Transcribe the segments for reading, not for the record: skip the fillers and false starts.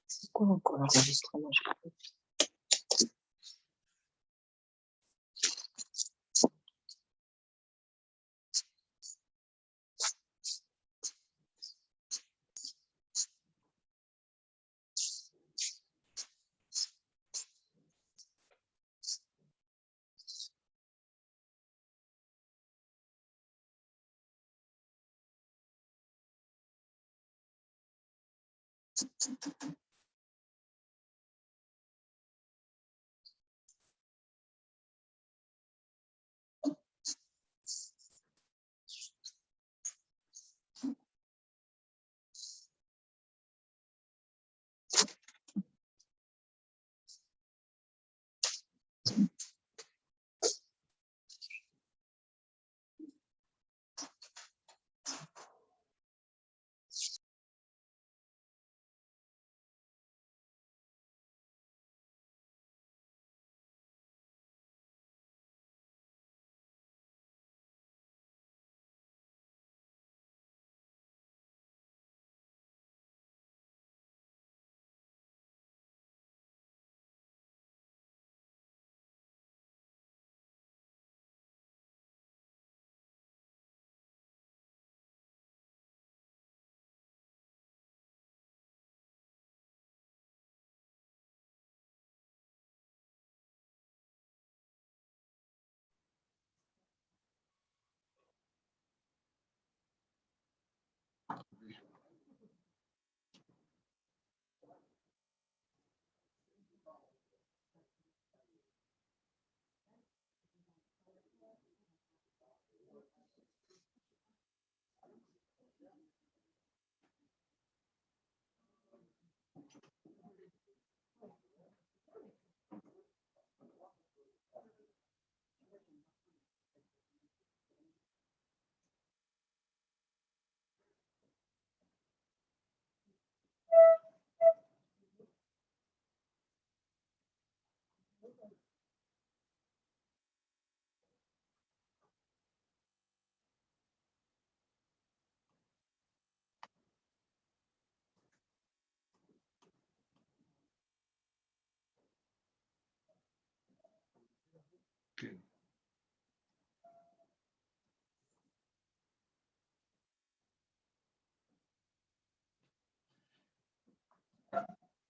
C'est quoi encore l'enregistrement?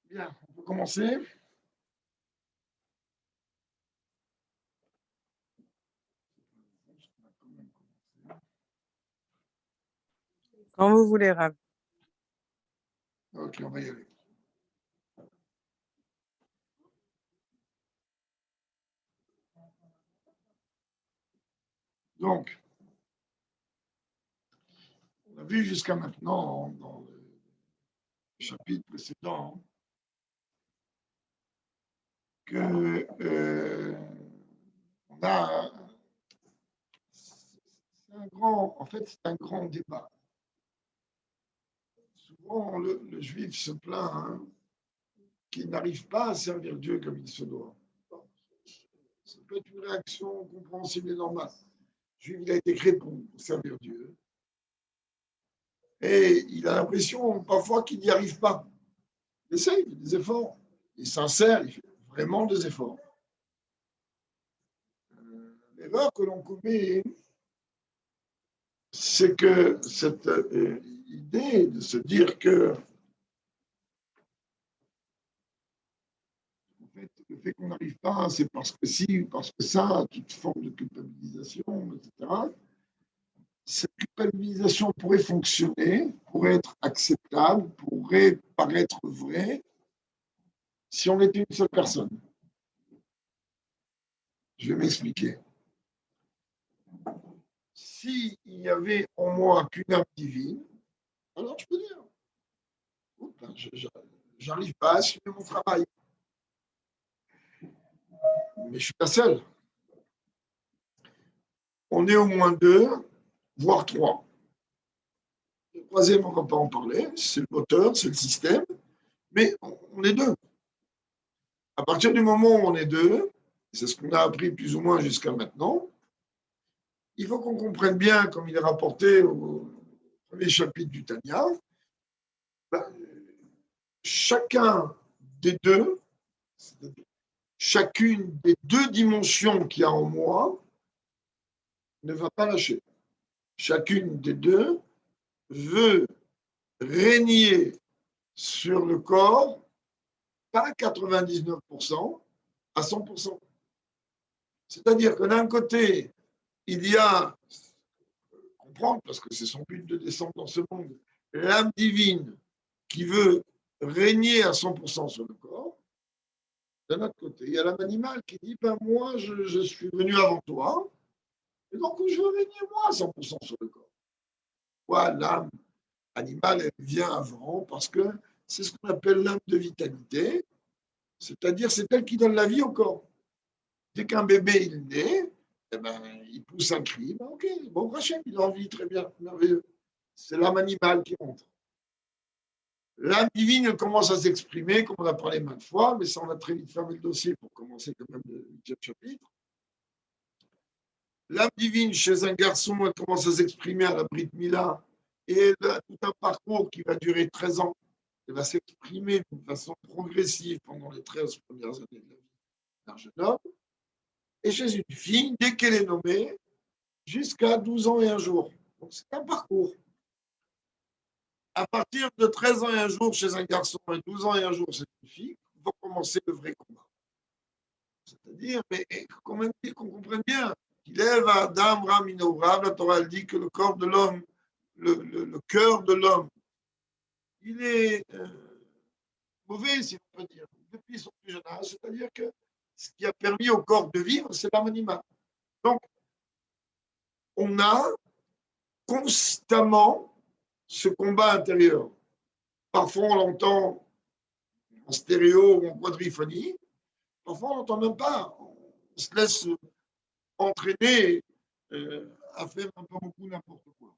Bien, on peut commencer. Quand vous voulez, Rav. Ok, on va y aller. Donc, on a vu jusqu'à maintenant, dans le chapitre précédent, que on a c'est un grand débat. Souvent, le juif se plaint qu'il n'arrive pas à servir Dieu comme il se doit. Ça peut être une réaction compréhensible et normale. Le juif, il a été créé pour servir Dieu. Et il a l'impression parfois qu'il n'y arrive pas. Il essaye, il fait des efforts. Il est sincère, il fait vraiment des efforts. L'erreur que l'on commet, c'est que cette idée de se dire que en fait, le fait qu'on n'arrive pas, c'est parce que si, parce que ça, toute forme de culpabilisation, etc. Cette culpabilisation pourrait fonctionner, pourrait être acceptable, pourrait paraître vraie si on était une seule personne. Je vais m'expliquer. S'il n'y avait en moi qu'une âme divine, alors je peux dire, j'arrive pas à assumer mon travail. Mais je suis pas seul. On est au moins deux, voire trois. Le troisième, on ne va pas en parler, c'est le moteur, c'est le système, mais on est deux. À partir du moment où on est deux, c'est ce qu'on a appris plus ou moins jusqu'à maintenant, il faut qu'on comprenne bien, comme il est rapporté au premier chapitre du Tanya, ben, chacun des deux, chacune des deux dimensions qu'il y a en moi ne va pas lâcher. Chacune des deux veut régner sur le corps, pas à 99%, à 100%. C'est-à-dire que d'un côté, il y a, comprendre, parce que c'est son but de descendre dans ce monde, l'âme divine qui veut régner à 100% sur le corps. D'un autre côté, il y a l'âme animale qui dit, ben moi, je suis venu avant toi, et donc je veux régner moi à 100% sur le corps. Voilà, l'âme animale, elle vient avant, parce que c'est ce qu'on appelle l'âme de vitalité, c'est-à-dire c'est elle qui donne la vie au corps. Dès qu'un bébé il naît, eh ben, il pousse un cri, ben, ok, bon, Rachel, il a envie, très bien, merveilleux. C'est l'âme animale qui rentre. L'âme divine commence à s'exprimer, comme on a parlé maintes fois, mais ça, on va très vite fermer le dossier pour commencer quand même le 8e chapitre. L'âme divine, chez un garçon, elle commence à s'exprimer à la Brit Mila, et elle a tout un parcours qui va durer 13 ans. Elle va s'exprimer d'une façon progressive pendant les 13 premières années de la vie d'un jeune homme. Et chez une fille, dès qu'elle est nommée, jusqu'à 12 ans et un jour. Donc, c'est un parcours. À partir de 13 ans et un jour chez un garçon et 12 ans et un jour chez une fille, va commencer le vrai combat. C'est-à-dire, mais qu'on comprenne bien, qu'il lève à Adam, Ram, Inobrav, la Torah elle dit que le corps de l'homme, le cœur de l'homme, il est mauvais, si on peut dire, depuis son plus jeune âge. C'est-à-dire que ce qui a permis au corps de vivre, c'est l'âme animale. Donc, on a constamment ce combat intérieur. Parfois, on l'entend en stéréo ou en quadriphonie. Parfois, on n'entend même pas. On se laisse entraîner à faire un peu beaucoup n'importe quoi.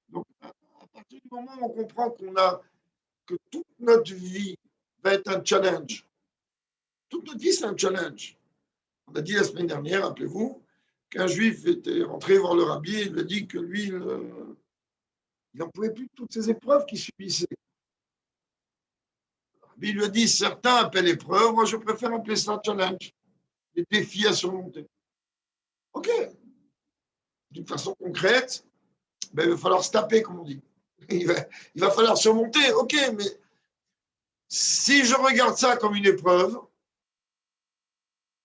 Donc, à partir du moment où on comprend que toute notre vie va être un challenge, toute notre vie, c'est un challenge. On a dit la semaine dernière, rappelez-vous, qu'un juif était rentré voir le rabbi et il lui a dit que lui, il n'en pouvait plus de toutes ces épreuves qu'il subissait. Il lui a dit, certains appellent épreuve, moi je préfère appeler ça challenge, des défis à surmonter. Ok, d'une façon concrète, ben, il va falloir se taper, comme on dit. Il va falloir surmonter, ok, mais si je regarde ça comme une épreuve,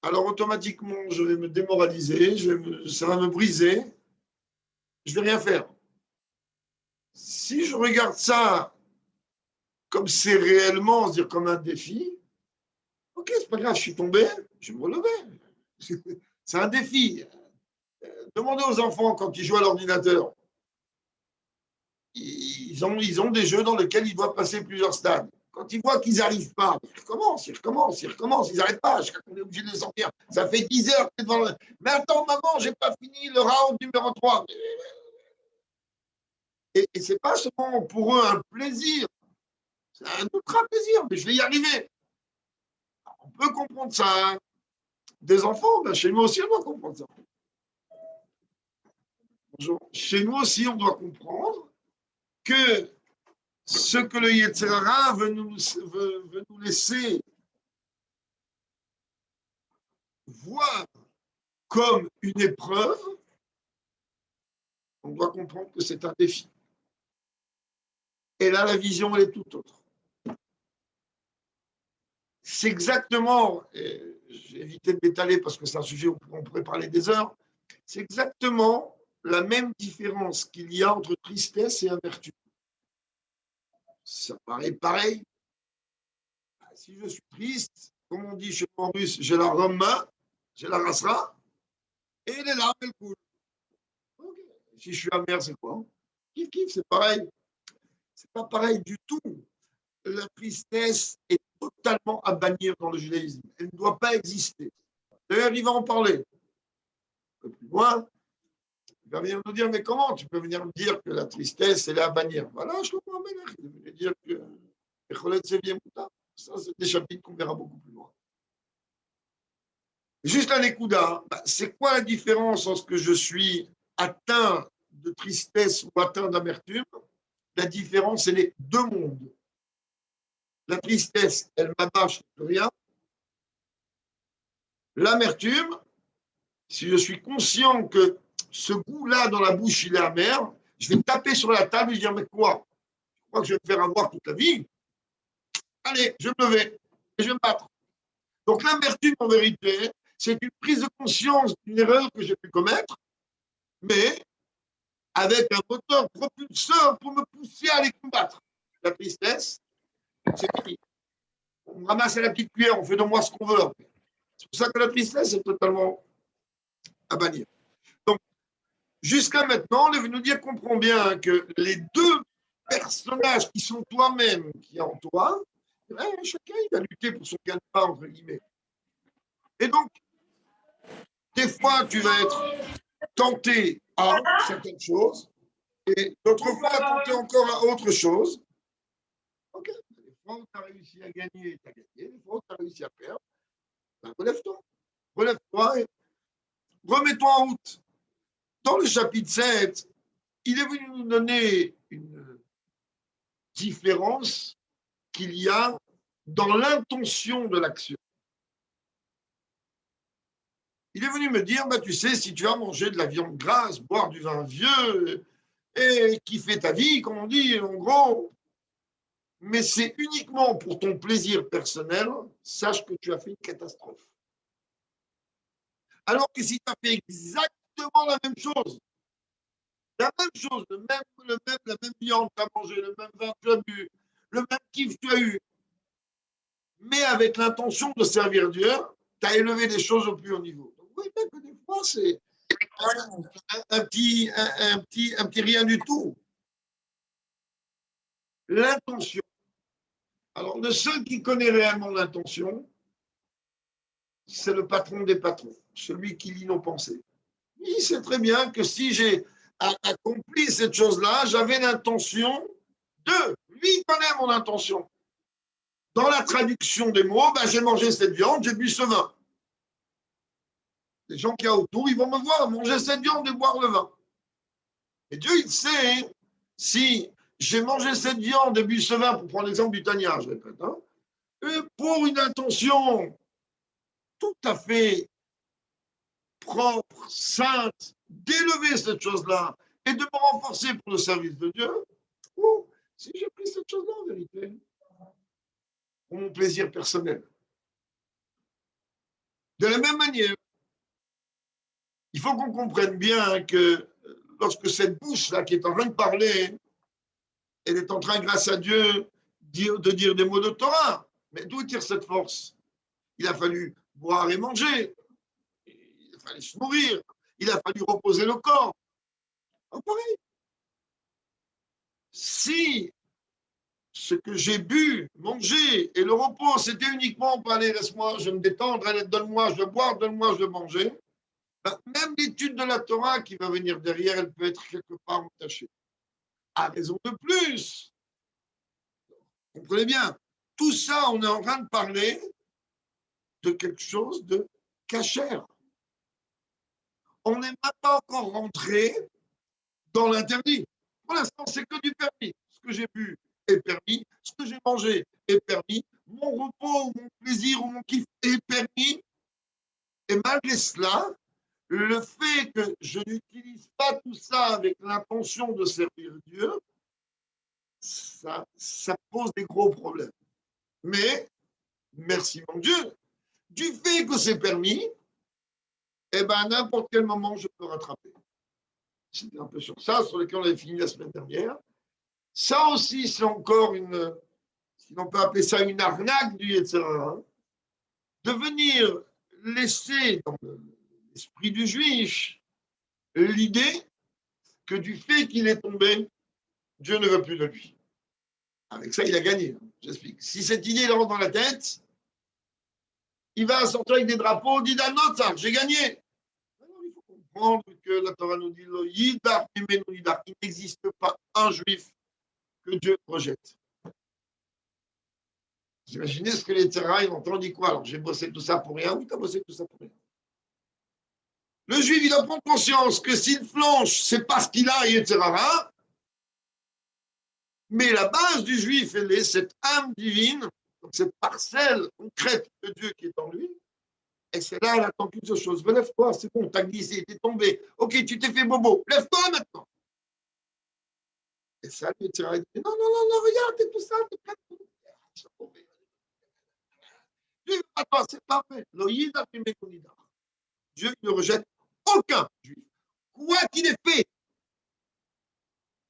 alors automatiquement je vais me démoraliser, ça va me briser, je ne vais rien faire. Si je regarde ça comme c'est réellement, c'est-à-dire comme un défi, ok, c'est pas grave, je suis tombé, je vais me relever. C'est un défi. Demandez aux enfants quand ils jouent à l'ordinateur. Ils ont des jeux dans lesquels ils doivent passer plusieurs stades. Quand ils voient qu'ils n'arrivent pas, ils recommencent, ils n'arrêtent pas. On est obligé de les sortir. Ça fait 10 heures que devant le... Mais attends, maman, j'ai pas fini le round numéro 3. Et ce n'est pas seulement pour eux un plaisir, c'est un ultra plaisir, mais je vais y arriver. On peut comprendre ça. Hein. Des enfants, ben chez nous aussi, on doit comprendre ça. Chez nous aussi, on doit comprendre que ce que le Yetzer Hara veut nous laisser voir comme une épreuve, on doit comprendre que c'est un défi. Et là, la vision, elle est tout autre. C'est exactement, j'ai évité de m'étaler parce que c'est un sujet où on pourrait parler des heures, c'est exactement la même différence qu'il y a entre tristesse et amertume. Ça paraît pareil. Si je suis triste, comme on dit chez moi en russe, j'ai la rama, j'ai la rasra, et les larmes, elles coulent. Okay. Si je suis amer, c'est quoi? Kiff, kiff, c'est pareil. C'est pas pareil du tout. La tristesse est totalement à bannir dans le judaïsme. Elle ne doit pas exister. D'ailleurs, il va en parler. Un peu plus loin, il va venir nous dire, mais comment tu peux venir me dire que la tristesse, elle est à bannir? Voilà, je comprends bien. Il veut dire que ça, c'est des chapitres qu'on verra beaucoup plus loin. Juste un écouda, c'est quoi la différence entre ce que je suis atteint de tristesse ou atteint d'amertume? La différence, c'est les deux mondes. La tristesse, elle m'amarche plus rien. L'amertume, si je suis conscient que ce goût-là dans la bouche, il est amer, je vais taper sur la table et dire, mais quoi? Je crois que je vais me faire avoir toute la vie. Allez, je vais me lever et je vais me battre. Donc l'amertume, en vérité, c'est une prise de conscience d'une erreur que j'ai pu commettre, mais avec un moteur propulseur pour me pousser à aller combattre. La tristesse, c'est fini. On me ramasse à la petite cuillère, on fait de moi ce qu'on veut. C'est pour ça que la tristesse est totalement à bannir. Donc, jusqu'à maintenant, on est venu nous dire, comprends bien que les deux personnages qui sont toi-même, qui est en toi, chacun il va lutter pour son gagne-pain, entre guillemets. Et donc, des fois, tu vas être tenté à certaines choses, et d'autres fois, tenté encore à autre chose. Ok, les fois où tu as réussi à gagner, tu as gagné. Les fois où tu as réussi à perdre, relève-toi. Relève-toi et remets-toi en route. Dans le chapitre 7, il est venu nous donner une différence qu'il y a dans l'intention de l'action. Il est venu me dire, tu sais, si tu as mangé de la viande grasse, boire du vin vieux et kiffer ta vie, comme on dit, en gros, mais c'est uniquement pour ton plaisir personnel, sache que tu as fait une catastrophe. Alors que si tu as fait exactement la même chose, la même viande que tu as mangé, le même vin que tu as bu, le même kiff que tu as eu, mais avec l'intention de servir Dieu, tu as élevé les choses au plus haut niveau. Donc, vous voyez bien que des fois, c'est un petit rien du tout. L'intention. Alors, le seul qui connaît réellement l'intention, c'est le patron des patrons, celui qui lit nos pensées. Il sait très bien que si j'ai accompli cette chose-là, j'avais l'intention de. Lui, il connaît mon intention. Dans la traduction des mots, j'ai mangé cette viande, j'ai bu ce vin. Les gens qui y a autour, ils vont me voir manger cette viande et boire le vin. Et Dieu, il sait, si j'ai mangé cette viande et bu ce vin, pour prendre l'exemple du Tania, je répète, pour une intention tout à fait propre, sainte, d'élever cette chose-là et de me renforcer pour le service de Dieu, ou si j'ai pris cette chose-là en vérité, pour mon plaisir personnel. De la même manière, il faut qu'on comprenne bien que lorsque cette bouche-là qui est en train de parler, elle est en train, grâce à Dieu, de dire des mots de Torah. Mais d'où tire cette force? Il a fallu boire et manger. Il a fallu se nourrir. Il a fallu reposer le corps. Pareil. Si ce que j'ai bu, mangé et le repos, c'était uniquement pour aller, laisse-moi, je me détendre, allez, donne-moi, je bois, donne-moi, je manger, même l'étude de la Torah qui va venir derrière, elle peut être quelque part entachée. À raison de plus. Comprenez bien, tout ça, on est en train de parler de quelque chose de cachère. On n'est même pas encore rentré dans l'interdit. Pour l'instant, c'est que du permis. Ce que j'ai bu est permis, ce que j'ai mangé est permis, mon repos, mon plaisir ou mon kiff est permis. Et malgré cela, le fait que je n'utilise pas tout ça avec l'intention de servir Dieu, ça pose des gros problèmes. Mais, merci mon Dieu, du fait que c'est permis, à n'importe quel moment, je peux rattraper. C'était un peu sur ça, sur lequel on avait fini la semaine dernière. Ça aussi, c'est encore une, si on peut appeler ça une arnaque du Yetzirah, de venir laisser dans l'esprit du juif l'idée que du fait qu'il est tombé, Dieu ne veut plus de lui. Avec ça, il a gagné. J'explique. Si cette idée rentre dans la tête, il va sortir avec des drapeaux, dit d'un autre, ça, j'ai gagné. Alors, il faut comprendre que la Torah nous dit il n'existe pas un juif que Dieu rejette. Vous imaginez ce que les terrains, ils ont dit quoi? Alors, j'ai bossé tout ça pour rien. Oui, tu as bossé tout ça pour rien. Le juif, il doit prendre conscience que s'il flanche, c'est parce qu'il a, etc. Mais la base du juif, elle est cette âme divine, donc cette parcelle concrète de Dieu qui est en lui. Et c'est là, elle attend qu'une seule chose. Relève-toi, c'est bon, t'as glissé, t'es tombé. Ok, tu t'es fait bobo. Lève-toi maintenant. Et ça, lui, il dit, non, non, non, non, regarde, t'es tout ça, t'es plein de Dieu, attends, c'est parfait. Dieu ne rejette aucun juif, quoi qu'il ait fait.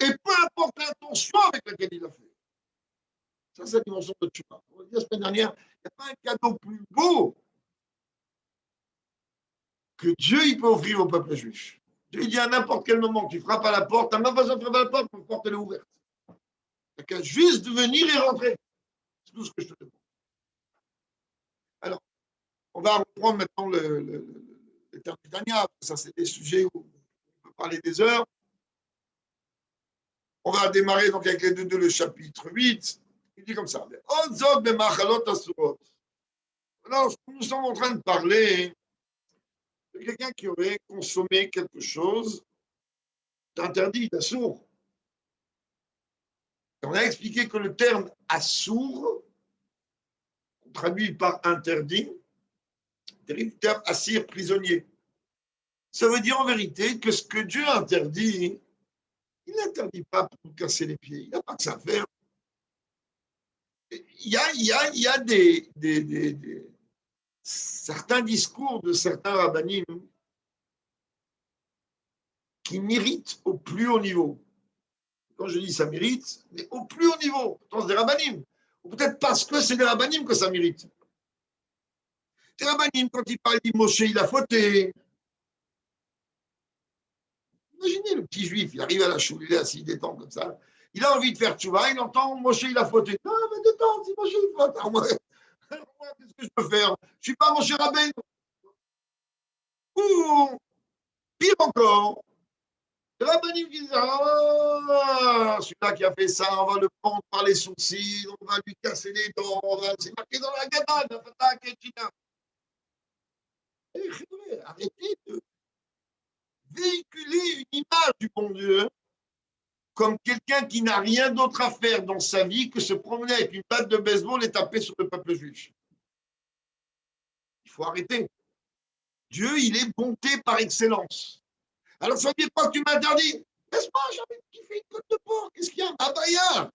Et peu importe l'intention avec laquelle il a fait. Ça, c'est la dimension de Tchouba. On l'a dit la semaine dernière, il n'y a pas un cadeau plus beau que Dieu il peut offrir au peuple juif. Dieu il dit à n'importe quel moment, tu frappes à la porte, tu n'as même pas besoin de frapper à la porte, la porte elle est ouverte. Tu n'as qu'à juste venir et rentrer. C'est tout ce que je te demande. Alors, on va reprendre maintenant les termes du Tanya. Ça, c'est des sujets où on peut parler des heures. On va démarrer donc avec les deux, le chapitre 8. Il dit comme ça. Alors, nous sommes en train de parler de quelqu'un qui aurait consommé quelque chose d'interdit, d'assour. On a expliqué que le terme assour, traduit par interdit, dérive du terme assir, prisonnier. Ça veut dire en vérité que ce que Dieu interdit, il n'interdit pas pour nous casser les pieds. Il n'a pas que ça à faire. Il y a certains discours de certains rabbinim qui méritent au plus haut niveau. Quand je dis ça mérite, mais au plus haut niveau, dans des rabbinim. Ou peut-être parce que c'est des rabbinim que ça mérite. Les rabbinim, quand ils parlent de Moshe, il a fauté. Imaginez le petit juif, il arrive à la choule, il est assis, il détend comme ça. Il a envie de faire tchouva, il entend Moshe, il a fauté. Non, mais détends, si Moshe, il faute. Alors moi, qu'est-ce que je peux faire? Je ne suis pas Moshe Rabbeinu. Ou, pire encore, le rabbinim qui dit ah, celui-là qui a fait ça, on va le prendre par les sourcils, on va lui casser les dents, c'est marqué dans la Gada, arrêtez de véhiculer une image du bon Dieu comme quelqu'un qui n'a rien d'autre à faire dans sa vie que se promener avec une batte de baseball et taper sur le peuple juif. Il faut arrêter. Dieu, il est bonté par excellence. Alors, ça ne dit pas que tu m'interdis. Laisse-moi, j'avais kiffé une côte de porc. Qu'est-ce qu'il y a? Ah, bah,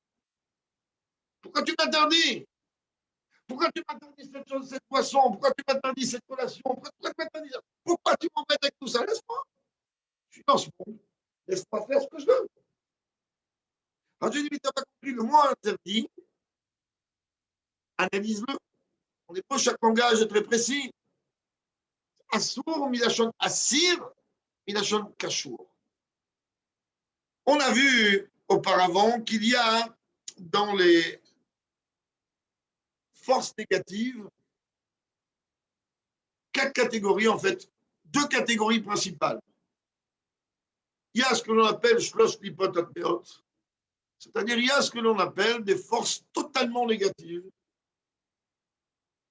pourquoi tu m'interdis? Pourquoi tu m'interdis cette chose, cette poisson? Pourquoi tu m'interdis cette relation? Pourquoi tu m'embêtes avec tout ça? Laisse-moi. Je suis dans ce monde. Laisse-moi faire ce que je veux. Alors, je dis, mais tu n'as pas compris le mot interdit. Analyse-le. En hébreu, chaque langage est très précis. Assour, milachon assir, milachon kashour. On a vu auparavant qu'il y a dans les forces négatives 4 catégories, en fait, 2 catégories principales. Il y a ce que l'on appelle shlosh lipot atmeot, c'est-à-dire il y a ce que l'on appelle des forces totalement négatives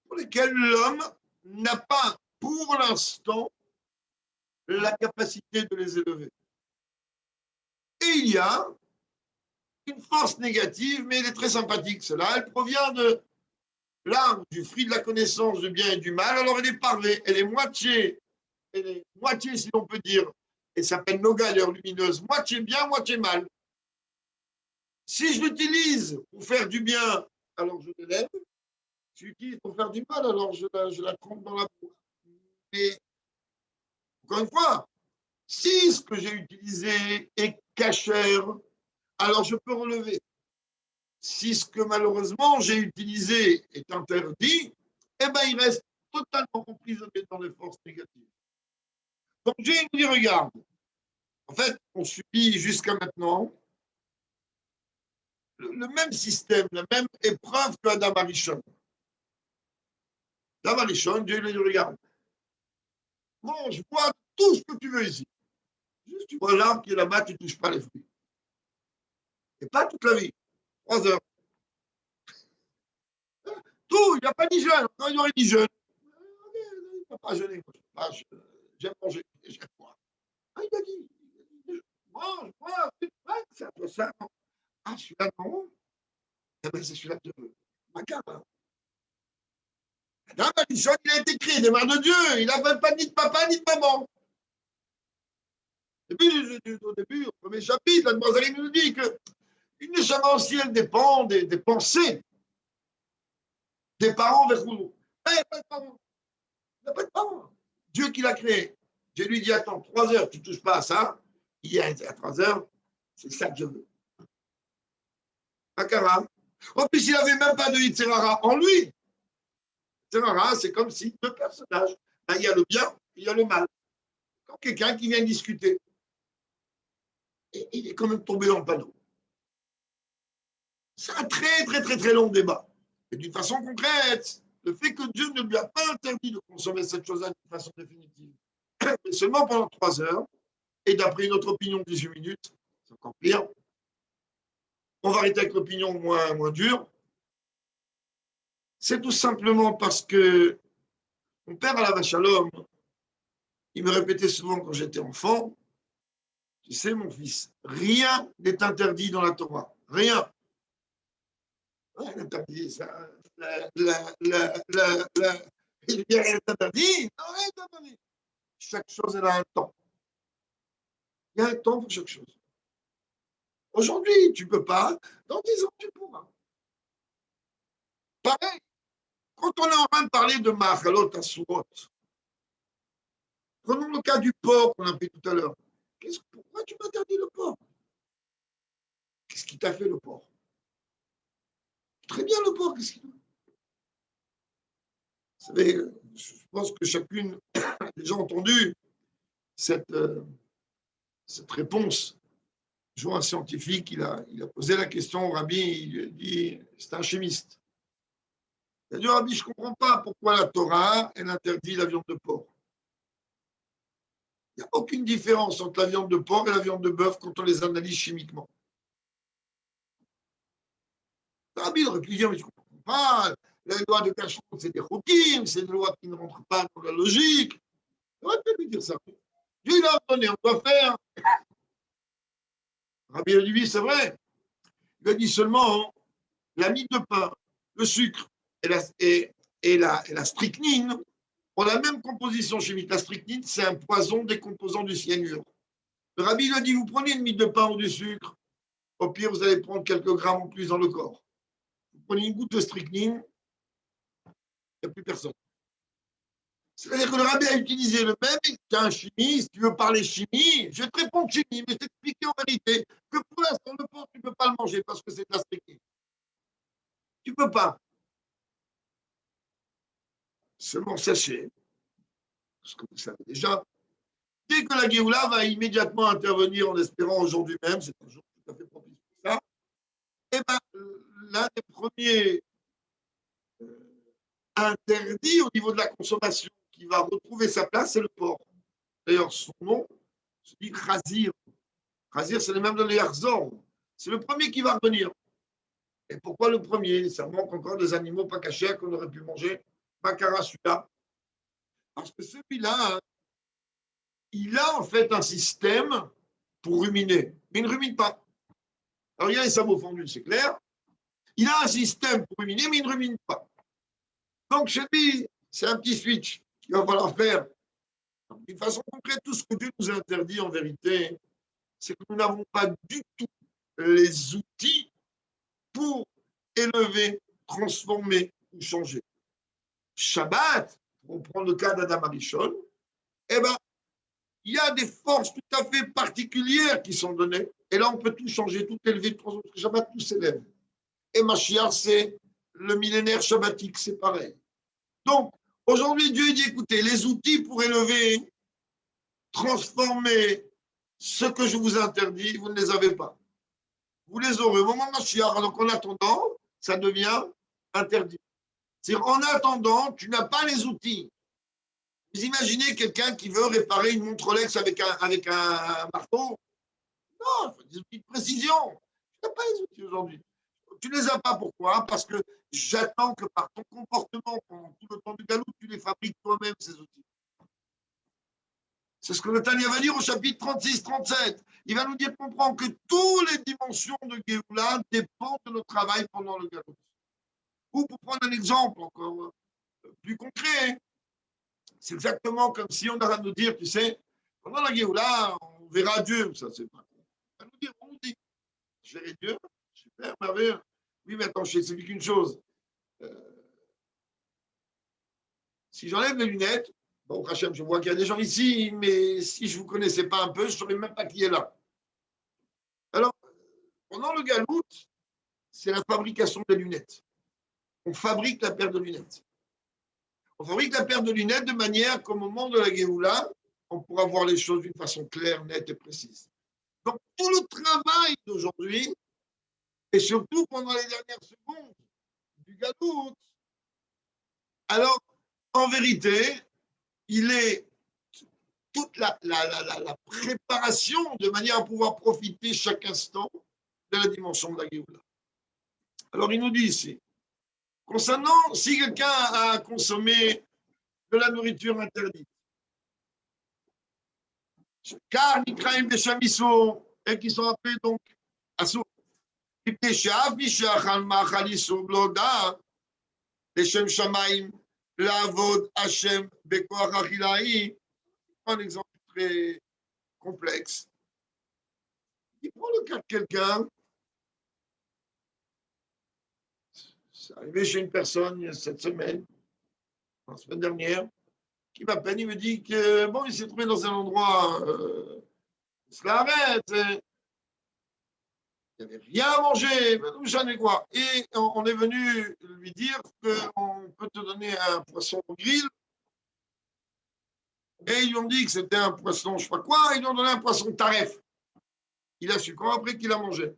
pour lesquelles l'homme n'a pas pour l'instant la capacité de les élever. Et il y a une force négative, mais elle est très sympathique, celle-là. Elle provient de l'arbre du fruit de la connaissance du bien et du mal. Alors elle est parvée, elle est moitié, si l'on peut dire, elle s'appelle Noga, l'heure lumineuse, moitié bien, moitié mal. Si je l'utilise pour faire du bien, alors je l'élève. Si je l'utilise pour faire du mal, alors je la trompe dans la boue. Mais, encore une fois, si ce que j'ai utilisé est cachère, alors je peux relever. Si ce que malheureusement j'ai utilisé est interdit, eh bien il reste totalement emprisonné dans les forces négatives. Donc Dieu nous dit, regarde, en fait, on subit jusqu'à maintenant le même système, la même épreuve que Adam Arishon. Adam Arishon, Dieu lui dit, regarde, mange, bois tout ce que tu veux ici. Juste tu vois l'arbre qui est là-bas, tu ne touches pas les fruits. Et pas toute la vie, 3 heures. Tout, il n'y a pas ni jeûne. Quand il y aurait ni jeûne, il ne va pas jeûner. j'aime manger. Et j'aime boire. Ah, il a dit, mange, bois, c'est un peu ça. Ah, celui-là, non. Eh ben, c'est celui-là que je veux. Ma gamme. Adam Alison, il a été créé des mains de Dieu. Il n'a même pas ni de papa ni de maman. Au début, au premier chapitre, la demoiselle nous dit qu'une naissance ancienne dépend des pensées des parents vers nous. Il n'y a pas de parents. Il n'y a pas de parents. Dieu qui l'a créé. Je lui dis, attends, 3 heures, tu ne touches pas à ça. Hier, à 3 heures, c'est ça que je veux. Akara. En plus, il n'avait même pas de Yitzhara en lui. Yitzhara, c'est comme si 2 personnages. Il y a le bien, il y a le mal. Comme quelqu'un qui vient discuter. Et il est quand même tombé dans le panneau. C'est un très, très, très, très long débat. Et d'une façon concrète, le fait que Dieu ne lui a pas interdit de consommer cette chose-là d'une façon définitive, mais seulement pendant 3 heures, et d'après une autre opinion, 18 minutes, c'est encore pire. On va arrêter avec l'opinion moins dure. C'est tout simplement parce que mon père, à la vache à l'homme, il me répétait souvent quand j'étais enfant, tu sais, mon fils, rien n'est interdit dans la Torah. Rien. Rien n'est interdit. Ça, il n'y a rien d'interdit. Non, rien d'interdit. Chaque chose, elle a un temps. Il y a un temps pour chaque chose. Aujourd'hui, tu ne peux pas. Dans 10 ans, tu pourras. Pareil, quand on est en train de parler de Machalot à Surot, prenons le cas du porc qu'on a pris tout à l'heure. Pourquoi tu m'interdis le porc? Qu'est-ce qui t'a fait le porc? Très bien le porc, qu'est-ce qu'il a? Vous savez, je pense que chacune a déjà entendu cette réponse. Un jour, un scientifique, il a posé la question au rabbi, il lui a dit, c'est un chimiste. Il a dit, rabbi, je ne comprends pas pourquoi la Torah, elle interdit la viande de porc. Il n'y a aucune différence entre la viande de porc et la viande de bœuf quand on les analyse chimiquement. Le rabbi aurait pu dire, mais je ne comprends pas, la loi de Cachot, c'est des routines, c'est des lois qui ne rentrent pas dans la logique. Il aurait pu lui dire ça. Dieu, il a ordonné, on doit faire. Le rabbi a dit, oui, c'est vrai. Il a dit seulement, la mie de pain, le sucre et la strychnine ont la même composition chimique. La strychnine, c'est un poison décomposant du cyanure. Le rabbi lui a dit, vous prenez une mie de pain ou du sucre, au pire, vous allez prendre quelques grammes en plus dans le corps. Vous prenez une goutte de strychnine, il n'y a plus personne. C'est-à-dire que le rabbi a utilisé le même qu'un chimiste. Si tu veux parler chimie, je vais te répondre chimie, mais je vais t'expliquer en vérité que pour l'instant, le porc, tu ne peux pas le manger parce que c'est de la strychnine. Tu ne peux pas. Seulement sachez, ce que vous savez déjà, dès que la Géoula va immédiatement intervenir en espérant aujourd'hui même, c'est un jour tout à fait propice pour ça, et bien, l'un des premiers interdits au niveau de la consommation qui va retrouver sa place, c'est le porc. D'ailleurs, son nom se dit Khazir. Khazir, c'est le même de l'Erzor. C'est le premier qui va revenir. Et pourquoi le premier? Ça manque encore des animaux pas cachés qu'on aurait pu manger. Bakara, celui-là. Parce que celui-là, il a en fait un système pour ruminer, mais il ne rumine pas. Alors, il y a un sabot fondu, c'est clair. Il a un système pour ruminer, mais il ne rumine pas. Donc, chez lui, c'est un petit switch qu'il va falloir faire. D'une façon concrète, tout ce que Dieu nous a interdit, en vérité, c'est que nous n'avons pas du tout les outils pour élever, transformer ou changer. Shabbat, pour prendre le cas d'Adam Arishon, eh ben, il y a des forces tout à fait particulières qui sont données. Et là, on peut tout changer, tout élever, tout Shabbat, tout s'élève. Et Mashiach, c'est le millénaire shabbatique, c'est pareil. Donc, aujourd'hui, Dieu dit, écoutez, les outils pour élever, transformer ce que je vous interdis, vous ne les avez pas. Vous les aurez au moment de Mashiach. Donc, en attendant, ça devient interdit. C'est-à-dire, en attendant, tu n'as pas les outils. Vous imaginez quelqu'un qui veut réparer une montre Rolex avec un marteau? Non, il faut des outils de précision. Tu n'as pas les outils aujourd'hui. Tu ne les as pas, pourquoi? Parce que j'attends que par ton comportement pendant tout le temps du galop, tu les fabriques toi-même, ces outils. C'est ce que le Tanya va dire au chapitre 36-37. Il va nous dire comprendre que toutes les dimensions de Géoula dépendent de notre travail pendant le Galout. Ou pour prendre un exemple encore plus concret, c'est exactement comme si on a nous dire, tu sais, pendant la Géoula, on verra Dieu. Ça, c'est pas con. On va nous dire, on nous dit, je verrai Dieu, super, merveilleux. Oui, mais attends, je t'explique une chose. Si j'enlève les lunettes, bon, Hachem, je vois qu'il y a des gens ici, mais si je ne vous connaissais pas un peu, je ne saurais même pas qui est là. Alors, pendant le Galout, c'est la fabrication des lunettes. On fabrique la paire de lunettes. On fabrique la paire de lunettes de manière qu'au moment de la Géoula, on pourra voir les choses d'une façon claire, nette et précise. Donc, tout le travail d'aujourd'hui, et surtout pendant les dernières secondes du Galout, alors, en vérité, il est toute la préparation de manière à pouvoir profiter chaque instant de la dimension de la Géoula. Alors, il nous dit ici, concernant si quelqu'un a consommé de la nourriture interdite, car Nikraim et Chamisso, et qui sont appelés donc Assour, Leshem Shamaim, Lavod Hashem, Bekoach Achilaï, un exemple très complexe. Il prend le cas de quelqu'un. C'est arrivé chez une personne cette semaine, la semaine dernière, qui m'appelle, il me dit que bon, il s'est trouvé dans un endroit, il se l'arrête, il n'y avait rien à manger, j'en ai quoi. Et on est venu lui dire qu'on peut te donner un poisson au grill. Et ils lui ont dit que c'était un poisson, je ne sais pas quoi, ils lui ont donné un poisson taref. Il a su quand après qu'il a mangé.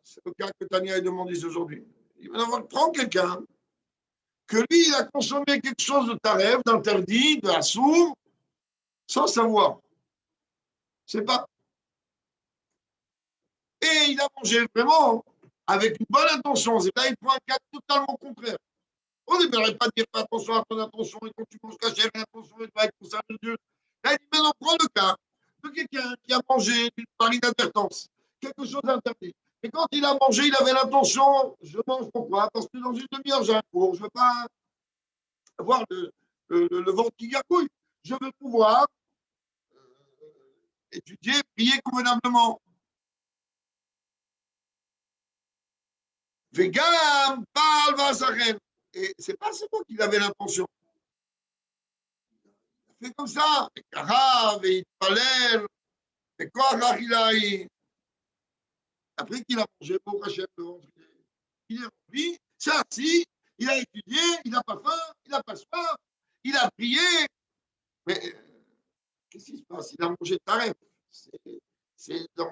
C'est le cas que Tania a demandé aujourd'hui. Il va falloir prendre quelqu'un que lui, il a consommé quelque chose de taref, d'interdit, de assour, sans savoir. C'est pas. Et il a mangé vraiment avec une bonne intention. C'est là, il prend un cas totalement contraire. On ne devrait pas dire fais attention à ton intention et quand tu manges caché, fais attention et pas être pour ça de Dieu. Là, il dit maintenant, prends le cas de quelqu'un qui a mangé par inadvertance quelque chose d'interdit. Et quand il a mangé, il avait l'intention, je mange pourquoi? Parce que dans une demi-heure, j'ai un cours, je ne veux pas avoir le ventre qui gargouille. Je veux pouvoir étudier, prier convenablement. Vegam, parle, vasachen. Et c'est pas seulement qu'il avait l'intention. Il a fait comme ça. Et Karav, et Itpalel, et Koach Achilaï. Après qu'il a mangé pour Hachem, le ventre, il est rempli, c'est assis, il a étudié, il n'a pas faim, il n'a pas soif, il a prié. Mais qu'est-ce qui se passe? Il a mangé taref. C'est dans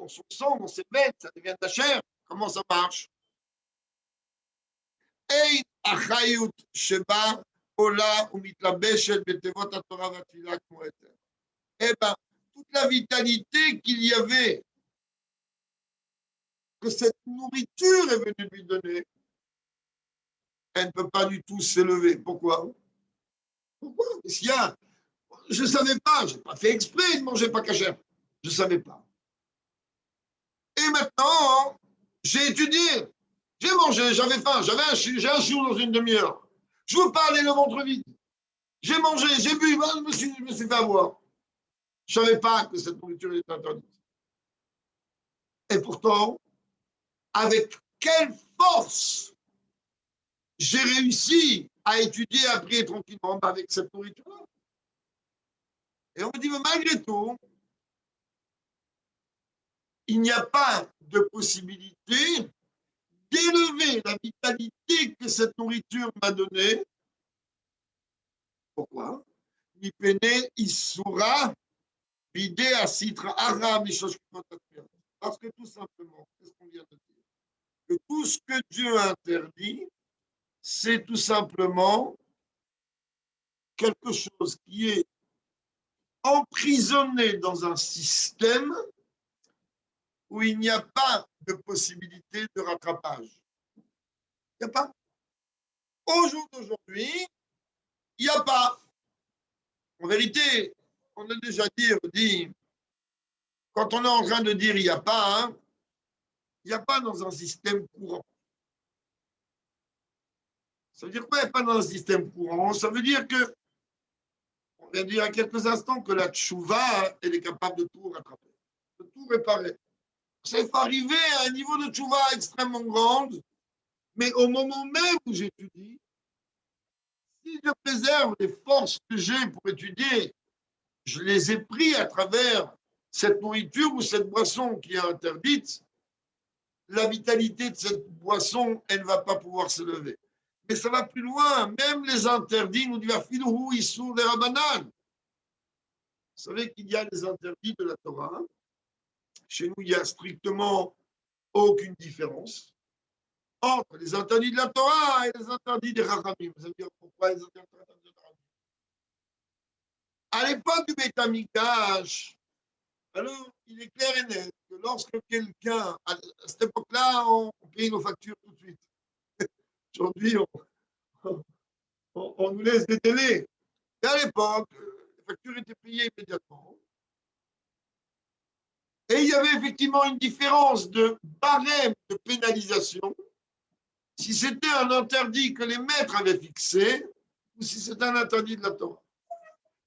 son sang, dans ses veines, ça devient de la chair. Comment ça marche? Ein achayut sheba ola umitlabeshet betevot haTorah v'atfilah kmo eter. Eh bien, toute la vitalité qu'il y avait, que cette nourriture est venue lui donner, elle ne peut pas du tout s'élever. Pourquoi? Pourquoi? Parce qu'il y a, je ne savais pas, je n'ai pas fait exprès de manger pas cachère. Je ne savais pas. Et maintenant, j'ai étudié, j'ai mangé, j'avais faim, j'ai un chiour dans une demi-heure. Je ne veux pas aller le ventre vide. J'ai mangé, j'ai bu, je me suis fait avoir. Je ne savais pas que cette nourriture était interdite. Et pourtant, avec quelle force j'ai réussi à étudier, à prier tranquillement avec cette nourriture-là. Et on me dit, mais malgré tout, il n'y a pas de possibilité d'élever la vitalité que cette nourriture m'a donnée. Pourquoi? Parce que tout simplement, qu'est-ce qu'on vient de dire? Que tout ce que Dieu interdit, c'est tout simplement quelque chose qui est emprisonné dans un système où il n'y a pas de possibilité de rattrapage. Il n'y a pas. Au jour d'aujourd'hui, il n'y a pas. En vérité, on a déjà dit, quand on est en train de dire il n'y a pas, hein, il n'y a pas dans un système courant. Ça veut dire quoi, il n'y a pas dans un système courant? Ça veut dire que, on vient de dire il y a quelques instants que la tchouva, elle est capable de tout rattraper, de tout réparer. Ça faut arriver à un niveau de tchouva extrêmement grand, mais au moment même où j'étudie, si je préserve les forces que j'ai pour étudier, je les ai pris à travers cette nourriture ou cette boisson qui est interdite, la vitalité de cette boisson, elle ne va pas pouvoir se lever. Mais ça va plus loin, même les interdits nous disent Filouhou, Issour, des Rabanan. Vous savez qu'il y a les interdits de la Torah. Chez nous, il n'y a strictement aucune différence entre les interdits de la Torah et les interdits des Rachamim. Vous allez dire pourquoi les interdits des Rachamim? À l'époque du Beit HaMikdash, alors il est clair et net que lorsque quelqu'un, à cette époque-là, on paye nos factures tout de suite. Aujourd'hui, on nous laisse des délais. Et à l'époque, les factures étaient payées immédiatement. Et il y avait effectivement une différence de barème de pénalisation si c'était un interdit que les maîtres avaient fixé ou si c'était un interdit de la Torah.